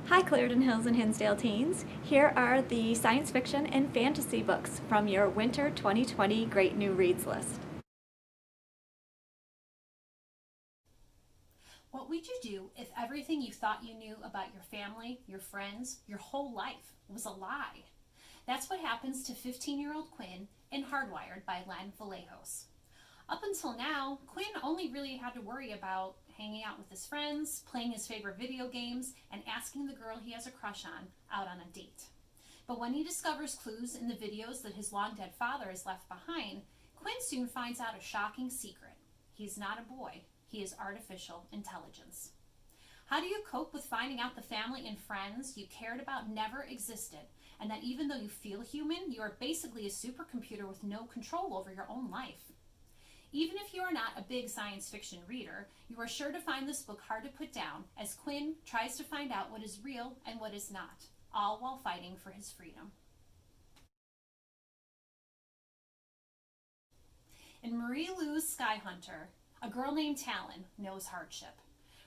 Hi Clarendon Hills and Hinsdale teens. Here are the science fiction and fantasy books from your Winter 2020 Great New Reads list. What would you do if everything you thought you knew about your family, your friends, your whole life was a lie? That's what happens to 15-year-old Quinn in Hardwired by Len Vlahos. Up until now, Quinn only really had to worry about hanging out with his friends, playing his favorite video games, and asking the girl he has a crush on out on a date. But when he discovers clues in the videos that his long-dead father has left behind, Quinn soon finds out a shocking secret. He's not a boy, he is artificial intelligence. How do you cope with finding out the family and friends you cared about never existed, and that even though you feel human, you are basically a supercomputer with no control over your own life? Even if you are not a big science fiction reader, you are sure to find this book hard to put down as Quinn tries to find out what is real and what is not, all while fighting for his freedom. In Marie Lou's Skyhunter, a girl named Talon knows hardship.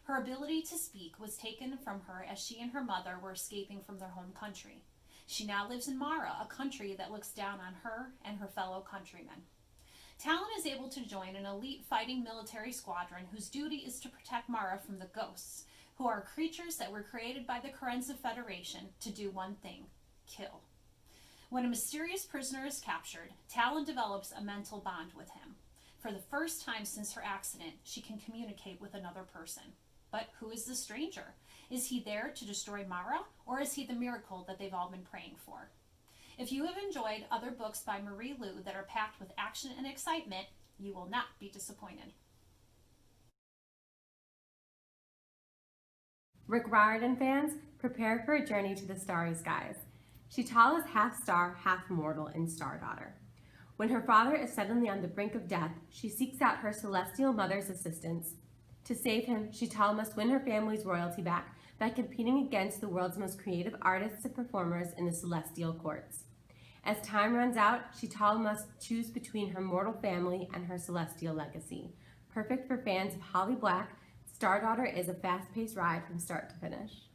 Her ability to speak was taken from her as she and her mother were escaping from their home country. She now lives in Mara, a country that looks down on her and her fellow countrymen. Talon is able to join an elite fighting military squadron whose duty is to protect Mara from the ghosts, who are creatures that were created by the Krenza Federation to do one thing: kill. When a mysterious prisoner is captured, Talon develops a mental bond with him. For the first time since her accident, she can communicate with another person. But who is the stranger? Is he there to destroy Mara, or is he the miracle that they've all been praying for? If you have enjoyed other books by Marie Lou that are packed with action and excitement, you will not be disappointed. Rick Riordan fans, prepare for a journey to the starry skies. Sheetal is half star, half mortal and star daughter. When her father is suddenly on the brink of death, she seeks out her celestial mother's assistance. To save him, Sheetal must win her family's royalty back by competing against the world's most creative artists and performers in the celestial courts. As time runs out, Sheetal must choose between her mortal family and her celestial legacy. Perfect for fans of Holly Black, Star Daughter is a fast-paced ride from start to finish.